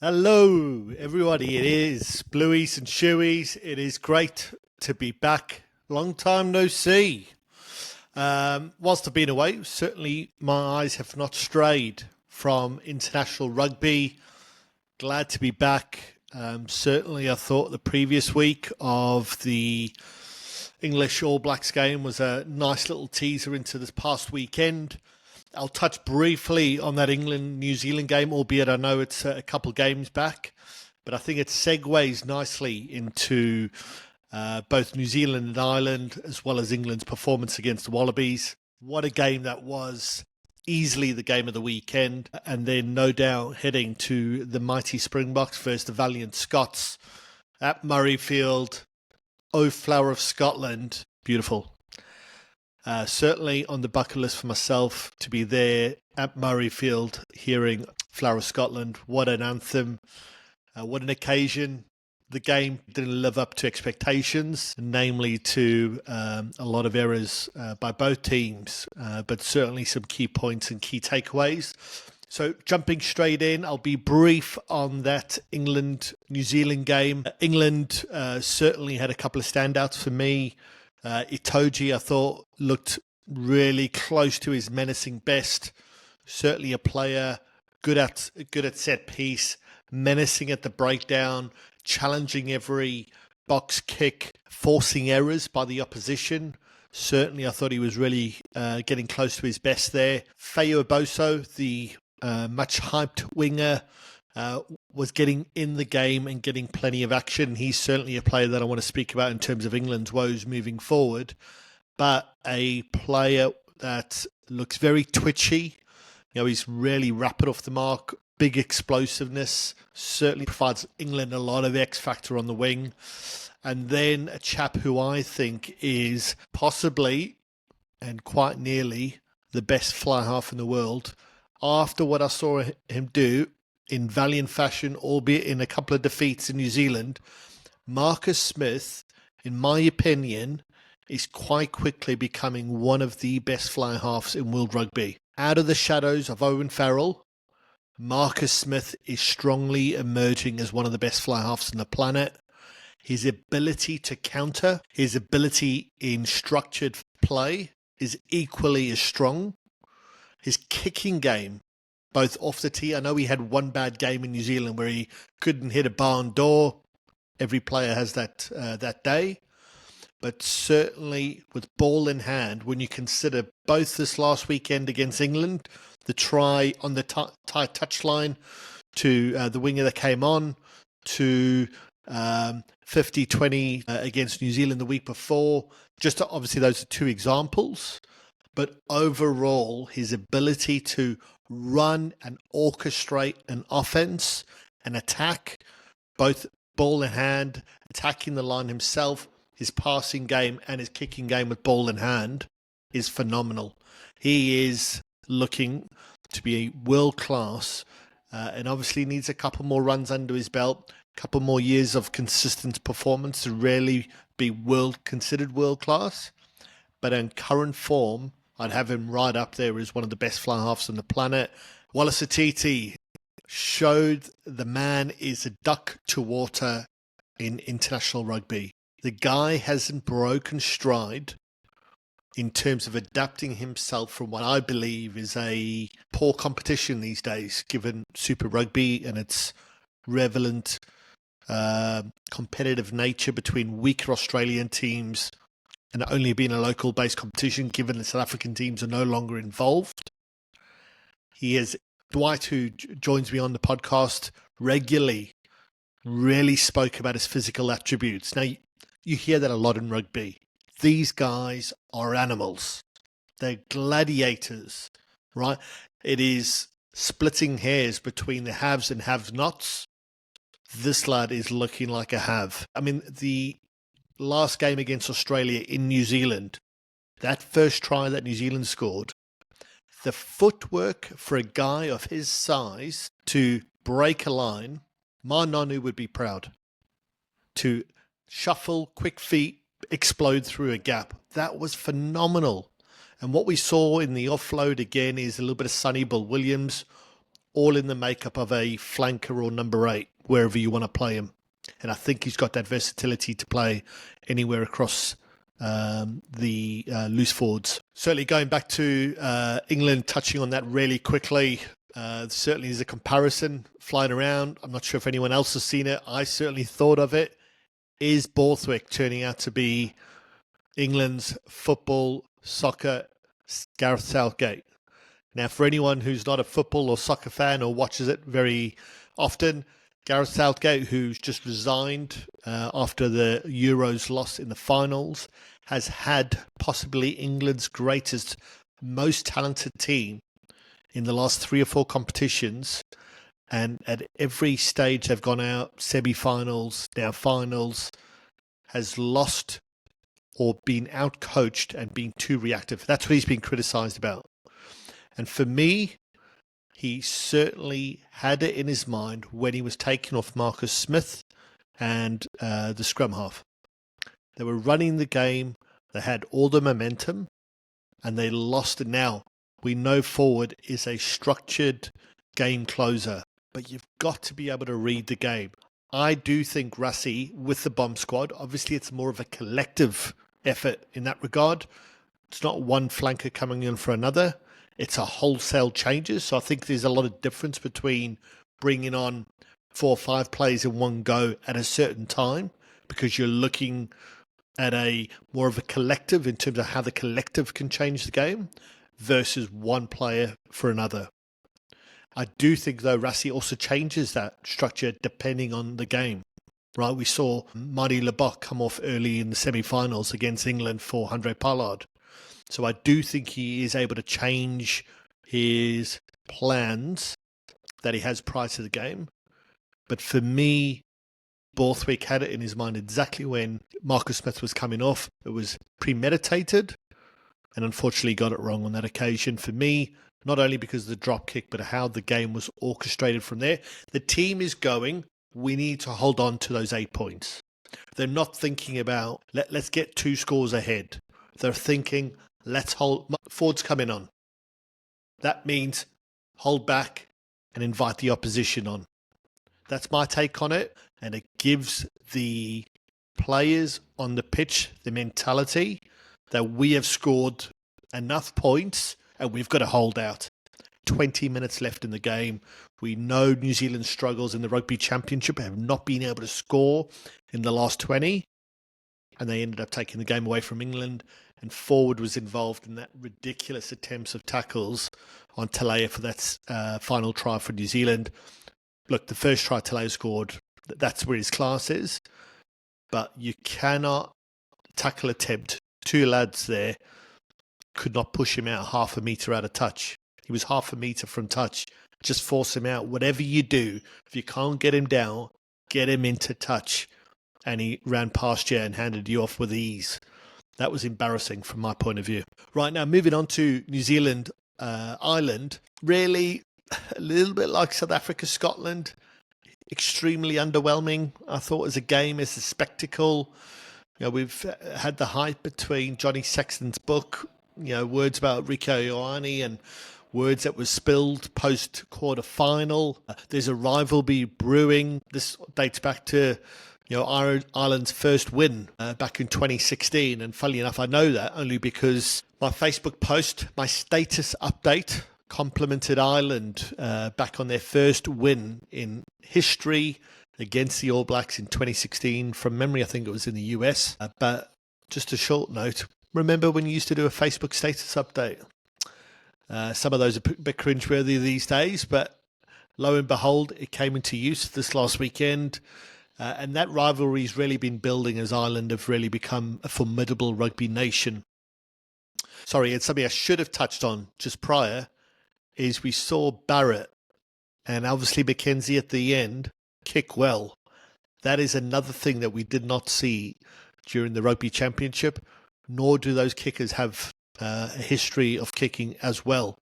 Hello, everybody. It is Blueies and Shoeies. It is great to be back. Long time no see. Whilst I've been away, certainly my eyes have not strayed from international rugby. Glad to be back. Certainly, I thought the previous week of the English All Blacks game was a nice little teaser into this past weekend. I'll touch briefly on that England-New Zealand game, albeit I know it's a couple games back, but I think it segues nicely into both New Zealand and Ireland, as well as England's performance against the Wallabies. What a game that was. Easily the game of the weekend. And then no doubt heading to the mighty Springboks versus the valiant Scots at Murrayfield. Oh, Flower of Scotland. Beautiful. Certainly on the bucket list for myself to be there at Murrayfield hearing Flower of Scotland. What an anthem. What an occasion. The game didn't live up to expectations, namely to a lot of errors by both teams, but certainly some key points and key takeaways. So jumping straight in, I'll be brief on that England-New Zealand game. England certainly had a couple of standouts for me. Itoje, I thought, looked really close to his menacing best. Certainly a player good at set piece, menacing at the breakdown, challenging every box kick, forcing errors by the opposition. Certainly, I thought he was really getting close to his best there. Feo Boso, the much hyped winger, was getting in the game and getting plenty of action. He's certainly a player that I want to speak about in terms of England's woes moving forward, but a player that looks very twitchy. You know, he's really rapid off the mark, big explosiveness, certainly provides England a lot of X factor on the wing. And then a chap who I think is possibly and quite nearly the best fly half in the world. After what I saw him do in valiant fashion, albeit in a couple of defeats in New Zealand, Marcus Smith, in my opinion, is quite quickly becoming one of the best fly halves in world rugby. Out of the shadows of Owen Farrell, Marcus Smith is strongly emerging as one of the best fly halves on the planet. His ability to counter, his ability in structured play is equally as strong. His kicking game, both off the tee. I know he had one bad game in New Zealand where he couldn't hit a barn door. Every player has that day. But certainly with ball in hand, when you consider both this last weekend against England, the try on the tight touchline to the winger that came on, to 50-20 against New Zealand the week before, just obviously those are two examples. But overall, his ability to run and orchestrate an offense, an attack, both ball in hand, attacking the line himself, his passing game and his kicking game with ball in hand is phenomenal. He is looking to be world class and obviously needs a couple more runs under his belt, a couple more years of consistent performance to really be considered world class. But in current form, I'd have him right up there as one of the best fly halves on the planet. Wallace Atiti showed the man is a duck to water in international rugby. The guy hasn't broken stride in terms of adapting himself from what I believe is a poor competition these days, given Super Rugby and its relevant competitive nature between weaker Australian teams and only being a local-based competition, given the South African teams are no longer involved. He has Dwight, who joins me on the podcast regularly, really spoke about his physical attributes. Now, you hear that a lot in rugby. These guys are animals. They're gladiators, right? It is splitting hairs between the haves and have-nots. This lad is looking like a have. I mean, the last game against Australia in New Zealand, that first try that New Zealand scored, the footwork for a guy of his size to break a line, my Nanu would be proud. To shuffle, quick feet, explode through a gap. That was phenomenal. And what we saw in the offload again is a little bit of Sonny Bill Williams, all in the makeup of a flanker or number 8, wherever you want to play him. And I think he's got that versatility to play anywhere across the loose forwards. Certainly going back to England, touching on that really quickly, certainly there's a comparison flying around. I'm not sure if anyone else has seen it. I certainly thought of it. Is Borthwick turning out to be England's football, soccer, Gareth Southgate? Now, for anyone who's not a football or soccer fan or watches it very often, Gareth Southgate, who's just resigned after the Euros loss in the finals, has had possibly England's greatest, most talented team in the last 3 or 4 competitions. And at every stage they've gone out, semi-finals, now finals, has lost or been out-coached and been too reactive. That's what he's been criticised about. And for me, he certainly had it in his mind when he was taking off Marcus Smith and the scrum half. They were running the game, they had all the momentum, and they lost it. Now, we know forward is a structured game closer, but you've got to be able to read the game. I do think Rassie, with the bomb squad, obviously it's more of a collective effort in that regard. It's not one flanker coming in for another. It's a wholesale changes. So I think there's a lot of difference between bringing on 4 or 5 players in one go at a certain time, because you're looking at a more of a collective in terms of how the collective can change the game versus one player for another. I do think, though, Rassie also changes that structure depending on the game. Right, we saw Marty Lebok come off early in the semi-finals against England for Handré Pollard. So I do think he is able to change his plans that he has prior to the game. But for me, Borthwick had it in his mind exactly when Marcus Smith was coming off. It was premeditated, and unfortunately got it wrong on that occasion. For me, not only because of the drop kick, but how the game was orchestrated from there. The team is going, we need to hold on to those 8 points. They're not thinking about, let's get 2 scores ahead. They're thinking, let's hold, Ford's coming on. That means hold back and invite the opposition on. That's my take on it. And it gives the players on the pitch the mentality that we have scored enough points and we've got to hold out. 20 minutes left in the game. We know New Zealand's struggles in the Rugby Championship have not been able to score in the last 20. And they ended up taking the game away from England. And Forward was involved in that ridiculous attempts of tackles on Talea for that final try for New Zealand. Look, the first try Talea scored, that's where his class is. But you cannot tackle attempt. 2 lads there could not push him out half a metre out of touch. He was half a metre from touch. Just force him out. Whatever you do, if you can't get him down, get him into touch. And he ran past you and handed you off with ease. That was embarrassing from my point of view. Right, now moving on to New Zealand, Ireland. Really a little bit like South Africa, Scotland. Extremely underwhelming, I thought, as a game, as a spectacle. You know, we've had the hype between Johnny Sexton's book, you know, words about Rico Ioane and words that were spilled post-quarter final. There's a rivalry brewing. This dates back to, you know, Ireland's first win back in 2016. And funnily enough, I know that only because my Facebook post, my status update, complimented Ireland back on their first win in history against the All Blacks in 2016. From memory, I think it was in the US. But just a short note, remember when you used to do a Facebook status update? Some of those are a bit cringeworthy these days, but lo and behold, it came into use this last weekend. And that rivalry has really been building as Ireland have really become a formidable rugby nation. Sorry, it's something I should have touched on just prior, is we saw Barrett and obviously Mackenzie at the end kick well. That is another thing that we did not see during the Rugby Championship, nor do those kickers have a history of kicking as well.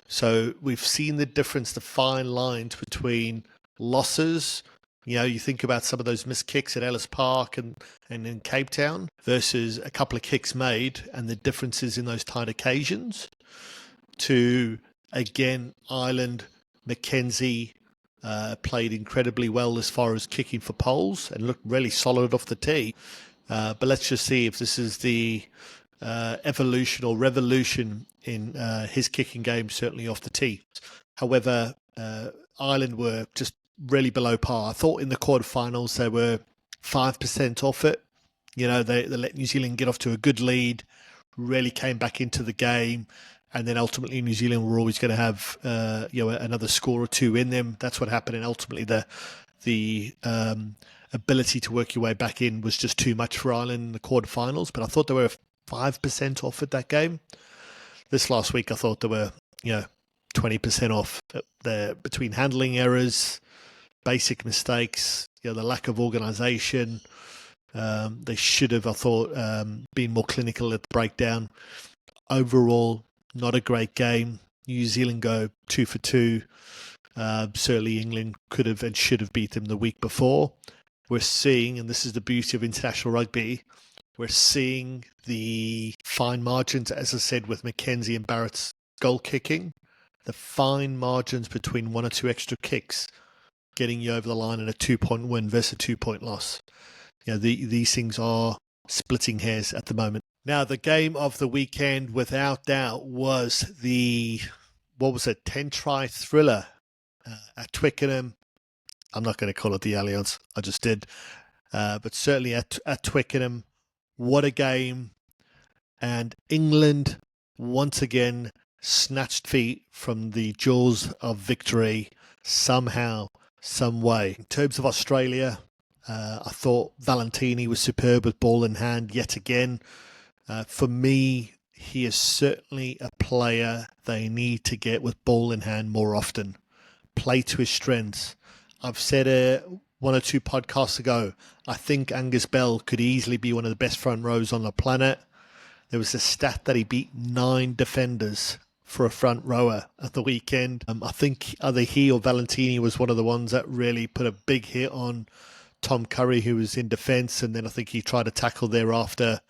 So we've seen the difference, the fine lines between losses. You know, you think about some of those missed kicks at Ellis Park and in Cape Town versus a couple of kicks made and the differences in those tight occasions to, again, Ireland Mackenzie played incredibly well as far as kicking for poles and looked really solid off the tee. But let's just see if this is the evolution or revolution in his kicking game, certainly off the tee. However, Ireland were just really below par. I thought in the quarterfinals they were 5% off it. You know, they let New Zealand get off to a good lead, really came back into the game, and then ultimately New Zealand were always going to have another score or two in them. That's what happened, and ultimately the ability to work your way back in was just too much for Ireland in the quarterfinals. But I thought they were 5% off at that game. This last week, I thought they were 20% off. Between handling errors, basic mistakes, the lack of organisation. They should have, I thought, been more clinical at the breakdown. Overall, not a great game. New Zealand go 2 for 2. Certainly England could have and should have beat them the week before. We're seeing, and this is the beauty of international rugby, we're seeing the fine margins, as I said, with Mackenzie and Barrett's goal kicking, the fine margins between one or two extra kicks getting you over the line in a 2-point win versus a 2-point loss. These things are splitting hairs at the moment. Now, the game of the weekend, without doubt, was the 10-try thriller at Twickenham. I'm not going to call it the Allianz. I just did. But certainly at Twickenham, what a game. And England, once again, snatched feet from the jaws of victory somehow, some way. In terms of Australia, I thought Valentini was superb with ball in hand yet again. For me, he is certainly a player they need to get with ball in hand more often. Play to his strengths. I've said it one or two podcasts ago, I think Angus Bell could easily be one of the best front rows on the planet. There was a stat that he beat 9 defenders for a front rower at the weekend. I think either he or Valentini was one of the ones that really put a big hit on Tom Curry, who was in defence, and then I think he tried to tackle thereafter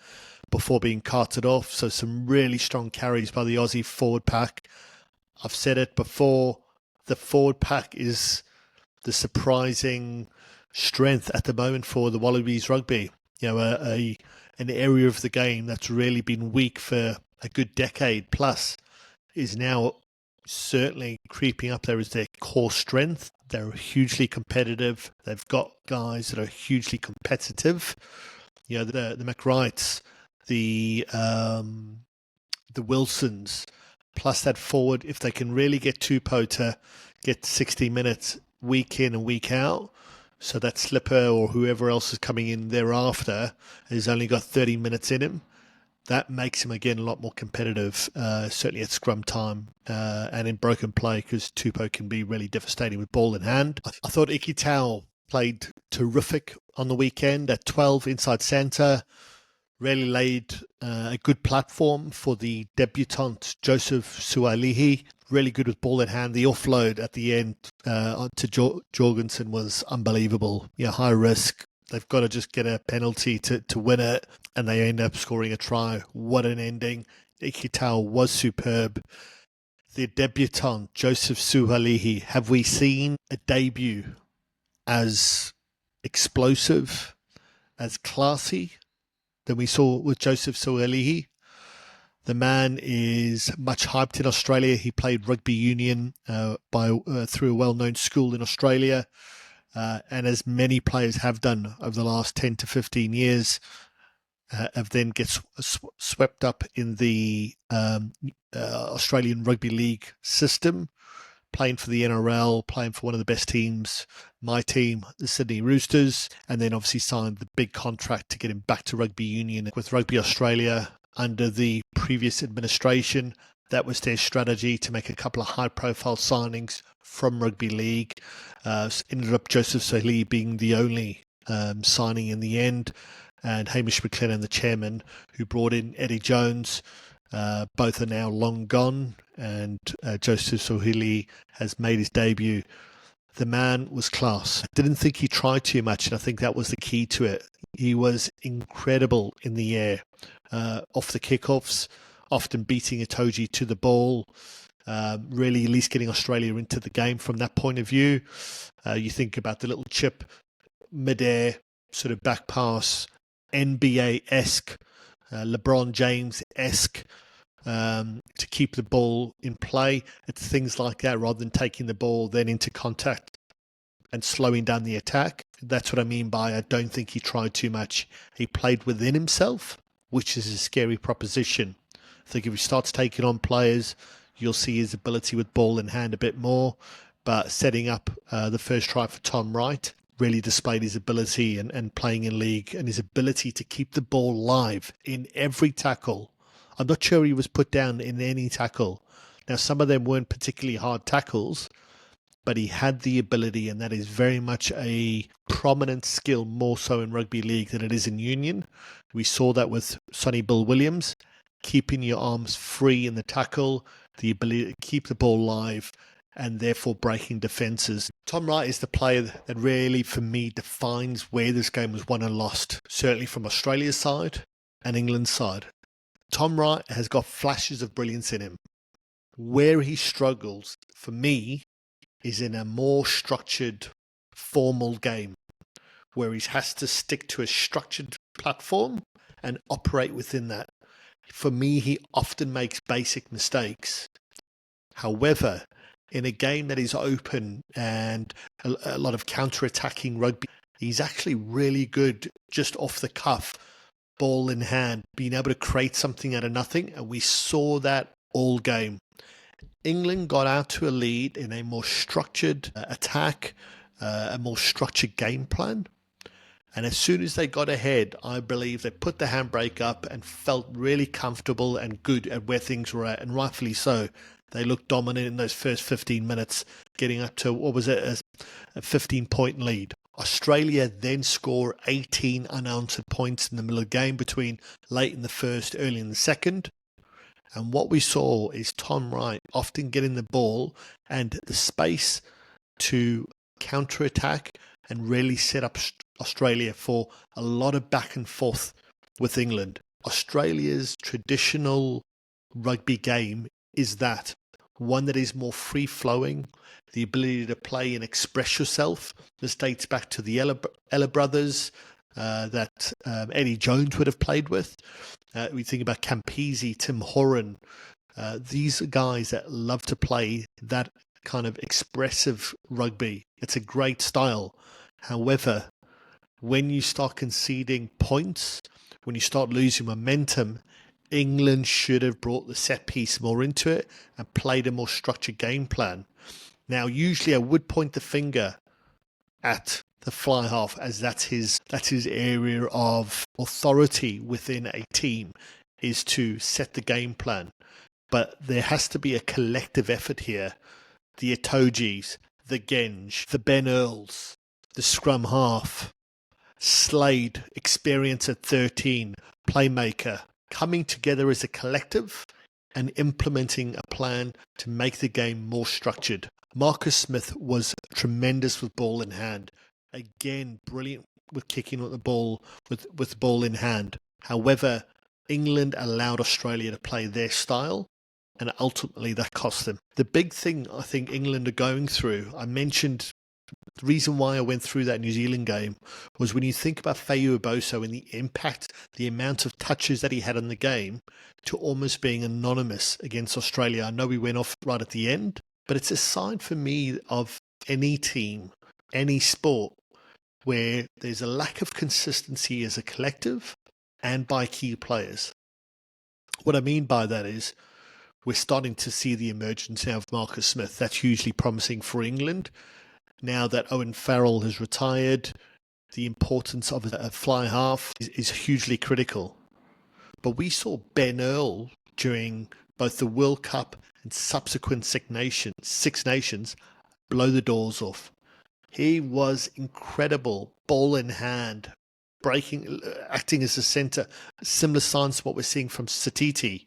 before being carted off. So some really strong carries by the Aussie forward pack. I've said it before, the forward pack is the surprising strength at the moment for the Wallabies rugby. An area of the game that's really been weak for a good decade plus is now certainly creeping up there as their core strength. They're hugely competitive. They've got guys that are hugely competitive. The McWrights, the Wilsons, plus that forward, if they can really get Tupou to get 60 minutes week in and week out, so that Slipper or whoever else is coming in thereafter has only got 30 minutes in him, that makes him again a lot more competitive, certainly at scrum time and in broken play, because Tupou can be really devastating with ball in hand. I thought Ikitau played terrific on the weekend at 12 inside centre. Really laid a good platform for the debutant Joseph Sualihi. Really good with ball in hand. The offload at the end to Jorgensen was unbelievable. High risk. They've got to just get a penalty to win it, and they end up scoring a try. What an ending. Ikitau was superb. The debutant, Joseph Sualihi. Have we seen a debut as explosive, as classy than we saw with Joseph Sualihi? The man is much hyped in Australia. He played rugby union through a well-known school in Australia, and as many players have done over the last 10 to 15 years, have then gets swept up in the Australian Rugby League system, playing for the NRL, playing for one of the best teams, my team, the Sydney Roosters, and then obviously signed the big contract to get him back to rugby union with Rugby Australia under the previous administration. That was their strategy, to make a couple of high-profile signings from rugby league. Ended up Joseph Sualihi being the only signing in the end, and Hamish McLennan, the chairman, who brought in Eddie Jones. Both are now long gone, and Joseph Sualihi has made his debut. The man was class. I didn't think he tried too much, and I think that was the key to it. He was incredible in the air, off the kickoffs, often beating Itoje to the ball. really at least getting Australia into the game from that point of view. You think about the little chip, mid-air, sort of back pass, NBA-esque, LeBron James-esque, to keep the ball in play. It's things like that rather than taking the ball then into contact and slowing down the attack. That's what I mean by I don't think he tried too much. He played within himself, which is a scary proposition. I think if he starts taking on players, you'll see his ability with ball in hand a bit more. But setting up the first try for Tom Wright really displayed his ability and playing in league and his ability to keep the ball live in every tackle. I'm not sure he was put down in any tackle. Now, some of them weren't particularly hard tackles, but he had the ability, and that is very much a prominent skill, more so in rugby league than it is in union. We saw that with Sonny Bill Williams, keeping your arms free in the tackle, the ability to keep the ball live, and therefore breaking defences. Tom Wright is the player that really, for me, defines where this game was won and lost, certainly from Australia's side and England's side. Tom Wright has got flashes of brilliance in him. Where he struggles, for me, is in a more structured, formal game, where he has to stick to a structured platform and operate within that. For me, he often makes basic mistakes. However, in a game that is open and a lot of counter-attacking rugby, he's actually really good just off the cuff, ball in hand, being able to create something out of nothing. And we saw that all game. England got out to a lead in a more structured attack, a more structured game plan. And as soon as they got ahead, I believe they put the handbrake up and felt really comfortable and good at where things were at, and rightfully so. They looked dominant in those first 15 minutes, getting up to, what was it, a 15-point lead. Australia then score 18 unanswered points in the middle of the game between late in the first, early in the second. And what we saw is Tom Wright often getting the ball and the space to counter-attack and really set up Australia for a lot of back and forth with England. Australia's traditional rugby game is that one that is more free-flowing, the ability to play and express yourself. This dates back to the Ella brothers that Eddie Jones would have played with. We think about Campese, Tim Horan. These are guys that love to play that kind of expressive rugby. It's a great style. However, when you start conceding points, when you start losing momentum, England should have brought the set piece more into it and played a more structured game plan. Now, usually I would point the finger at the fly half, as that's his area of authority within a team, is to set the game plan. But there has to be a collective effort here. The Itogis, the Genge, the Ben Earls, the scrum half, Slade, experience at 13, playmaker, coming together as a collective and implementing a plan to make the game more structured. Marcus Smith was tremendous with ball in hand. Again, brilliant with kicking at the ball with ball in hand. However, England allowed Australia to play their style, and ultimately that cost them. The big thing I think England are going through, I mentioned the reason why I went through that New Zealand game was when you think about Feu Oboso and the impact, the amount of touches that he had in the game, to almost being anonymous against Australia. I know we went off right at the end, but it's a sign for me of any team, any sport, where there's a lack of consistency as a collective and by key players. What I mean by that is we're starting to see the emergence now of Marcus Smith. That's hugely promising for England. Now that Owen Farrell has retired, the importance of a fly half is hugely critical. But we saw Ben Earl during both the World Cup and subsequent Six Nations blow the doors off. He was incredible, ball in hand, acting as a centre, similar signs to what we're seeing from Satiti.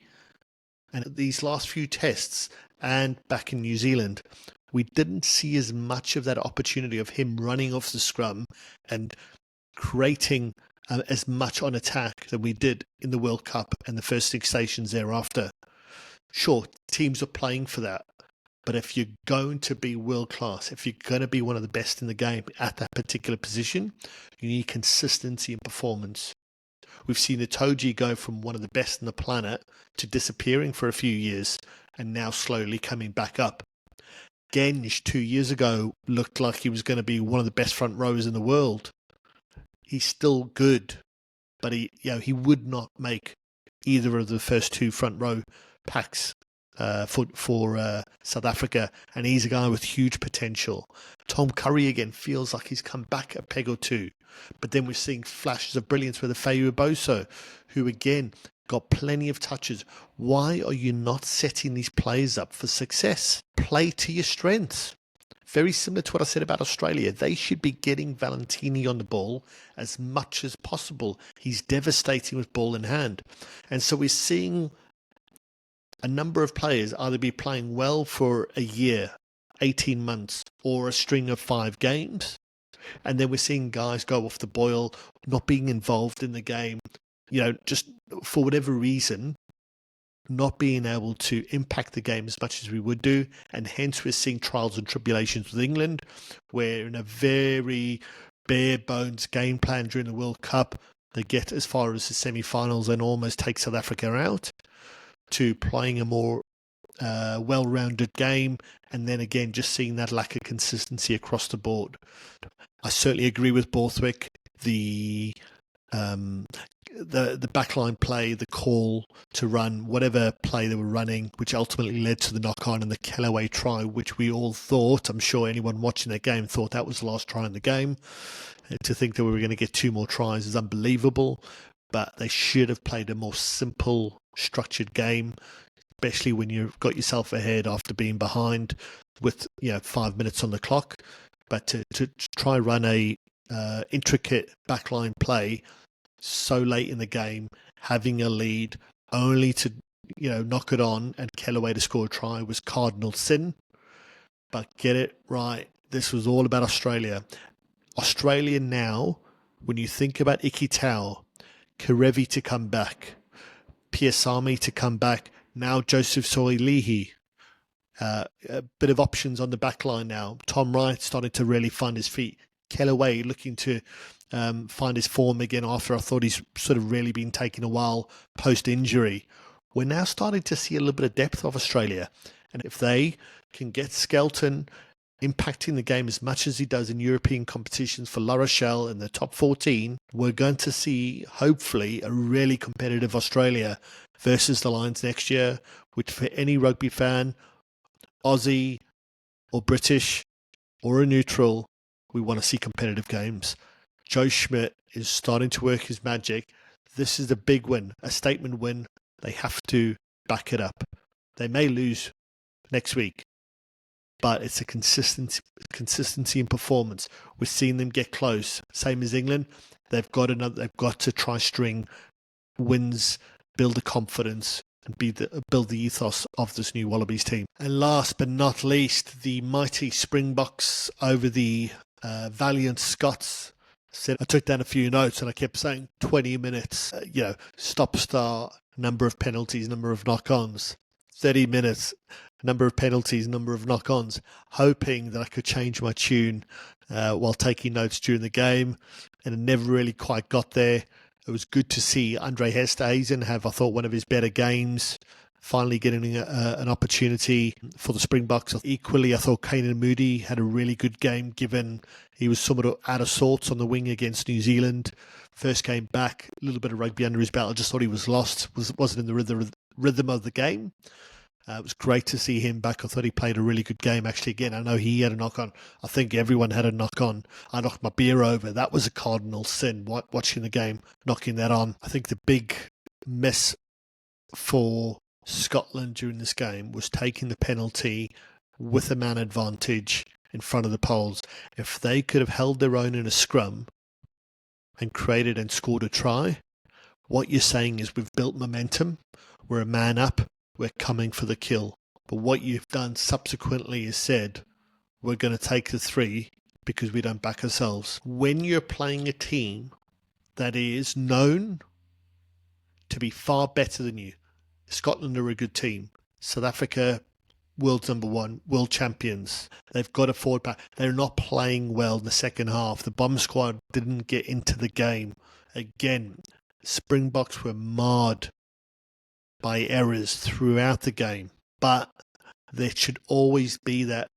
And these last few tests and back in New Zealand, we didn't see as much of that opportunity of him running off the scrum and creating as much on attack than we did in the World Cup and the first Six Nations thereafter. Sure, teams are playing for that, But if you're going to be world class, if you're going to be one of the best in the game at that particular position, you need consistency in performance. We've seen Itoje go from one of the best on the planet to disappearing for a few years and now slowly coming back up. Genge 2 years ago looked like he was going to be one of the best front rowers in the world. He's still good, but he would not make either of the first two front row packs for South Africa, and he's a guy with huge potential. Tom Curry again feels like he's come back a peg or two, but then we're seeing flashes of brilliance with Afeyu Boso, who again got plenty of touches. Why are you not setting these players up for success? Play to your strengths. Very similar to what I said about Australia. They should be getting Valentini on the ball as much as possible. He's devastating with ball in hand. And so we're seeing a number of players either be playing well for a year, 18 months, or a string of 5 games. And then we're seeing guys go off the boil, not being involved in the game, just for whatever reason, not being able to impact the game as much as we would do. And hence we're seeing trials and tribulations with England, where in a very bare bones game plan during the World Cup, they get as far as the semi-finals and almost take South Africa out, to playing a more well-rounded game, and then again just seeing that lack of consistency across the board. I certainly agree with Borthwick. The backline play, the call to run whatever play they were running, which ultimately led to the knock-on and the Kellaway try, which we all thought, I'm sure anyone watching that game thought that was the last try in the game. To think that we were going to get 2 more tries is unbelievable, but they should have played a more simple, structured game, especially when you've got yourself ahead after being behind with 5 minutes on the clock. But to try run a intricate backline play so late in the game, having a lead, only to knock it on and Kellaway to score a try was cardinal sin. But get it right, this was all about Australia. Australia now, when you think about Ikitau, Karevi to come back, Piasami to come back, now Joseph Soilihi, a bit of options on the back line now. Tom Wright starting to really find his feet. Kellaway looking to find his form again after I thought he's sort of really been taking a while post-injury. We're now starting to see a little bit of depth of Australia. And if they can get Skelton impacting the game as much as he does in European competitions for La Rochelle in the top 14, we're going to see, hopefully, a really competitive Australia versus the Lions next year, which for any rugby fan, Aussie or British or a neutral, we want to see competitive games. Joe Schmidt is starting to work his magic. This is a big win, a statement win. They have to back it up. They may lose next week, but it's a consistency in performance. We're seeing them get close. Same as England. They've got to try string wins, build the confidence, and build the ethos of this new Wallabies team. And last but not least, the mighty Springboks over the valiant Scots. I took down a few notes and I kept saying 20 minutes, stop-start, number of penalties, number of knock-ons, 30 minutes, number of penalties, number of knock-ons, hoping that I could change my tune while taking notes during the game, and it never really quite got there. It was good to see Andre Hesthuizen have, I thought, one of his better games, finally getting an opportunity for the Springboks. Equally, I thought Kainan Moody had a really good game, given he was somewhat out of sorts on the wing against New Zealand. First came back, a little bit of rugby under his belt. I just thought he was lost, wasn't in the rhythm of the game. It was great to see him back. I thought he played a really good game, actually. Again, I know he had a knock-on. I think everyone had a knock-on. I knocked my beer over. That was a cardinal sin, watching the game, knocking that on. I think the big miss for Scotland during this game was taking the penalty with a man advantage in front of the poles. If they could have held their own in a scrum and created and scored a try, what you're saying is we've built momentum. We're a man up. We're coming for the kill. But what you've done subsequently is said, we're going to take the 3 because we don't back ourselves. When you're playing a team that is known to be far better than you, Scotland are a good team. South Africa, world's number one, world champions. They've got a forward pack. They're not playing well in the second half. The bomb squad didn't get into the game. Again, Springboks were marred by errors throughout the game. But there should always be that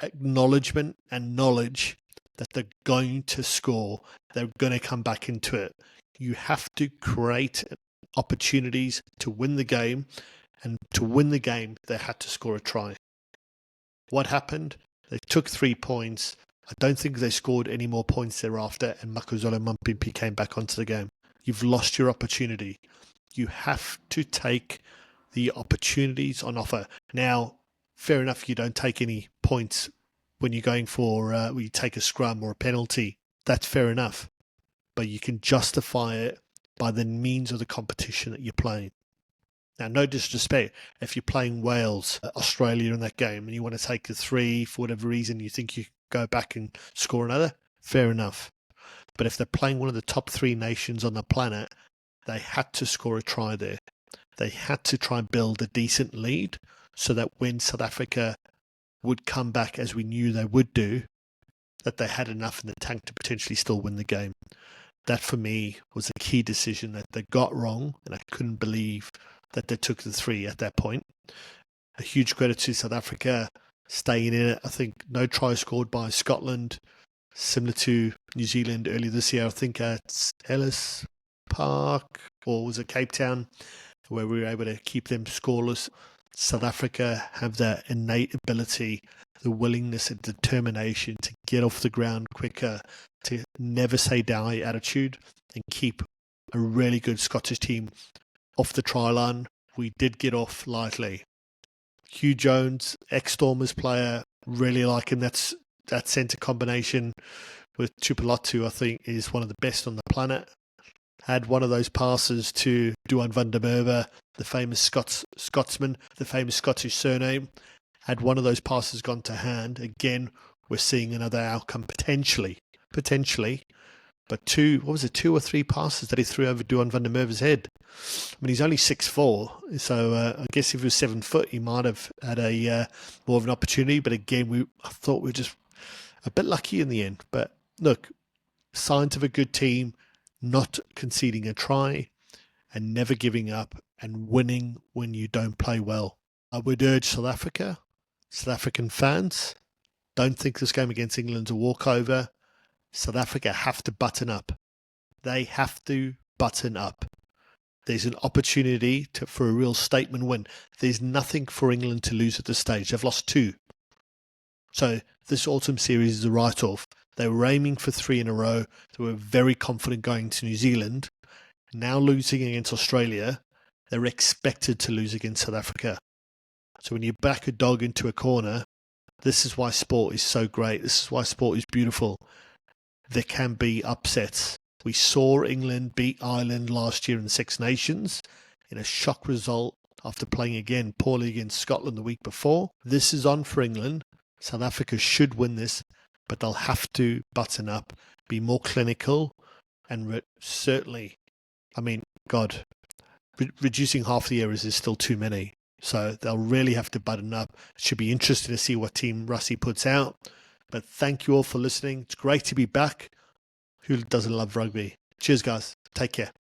acknowledgement and knowledge that they're going to score. They're going to come back into it. You have to create opportunities to win the game. And to win the game, they had to score a try. What happened? They took 3 points. I don't think they scored any more points thereafter, and Makazole Mampimpi came back onto the game. You've lost your opportunity. You have to take the opportunities on offer. Now, fair enough, you don't take any points when you're going for, when you take a scrum or a penalty. That's fair enough. But you can justify it by the means of the competition that you're playing. Now, no disrespect, if you're playing Wales, Australia in that game, and you want to take a 3 for whatever reason, you think you go back and score another, fair enough. But if they're playing one of the top 3 nations on the planet, they had to score a try there. They had to try and build a decent lead so that when South Africa would come back, as we knew they would do, that they had enough in the tank to potentially still win the game. That, for me, was a key decision that they got wrong, and I couldn't believe that they took the 3 at that point. A huge credit to South Africa staying in it. I think no try scored by Scotland, similar to New Zealand earlier this year. I think at Ellis Park, or was it Cape Town, where we were able to keep them scoreless. South Africa have that innate ability, the willingness and determination to get off the ground quicker, to never say die attitude, and keep a really good Scottish team off the try line. We did get off lightly. Hugh Jones, ex-Stormers player, really like him. That centre combination with Tupolatu, I think, is one of the best on the planet. Had one of those passes to Duan van der Merwe, the famous Scotsman, the famous Scottish surname. Had one of those passes gone to hand, again, we're seeing another outcome potentially. But 2 or 3 passes that he threw over Duan van der Merwe's head. I mean, he's only 6'4", so I guess if he was 7 foot, he might have had a more of an opportunity. But again, I thought we were just a bit lucky in the end. But look, signs of a good team, not conceding a try and never giving up and winning when you don't play well. I would urge South African fans, don't think this game against England's a walkover. South Africa have to button up. They have to button up. There's an opportunity for a real statement win. There's nothing for England to lose at this stage. They've lost 2. So this autumn series is a write-off. They were aiming for 3 in a row. They were very confident going to New Zealand. Now losing against Australia, they're expected to lose against South Africa. So when you back a dog into a corner, this is why sport is so great. This is why sport is beautiful. There can be upsets. We saw England beat Ireland last year in the Six Nations in a shock result after playing again poorly against Scotland the week before. This is on for England. South Africa should win this, but they'll have to button up, be more clinical, and certainly, I mean, God, reducing half the errors is still too many. So they'll really have to button up. It should be interesting to see what team Russie puts out. But thank you all for listening. It's great to be back. Who doesn't love rugby? Cheers, guys. Take care.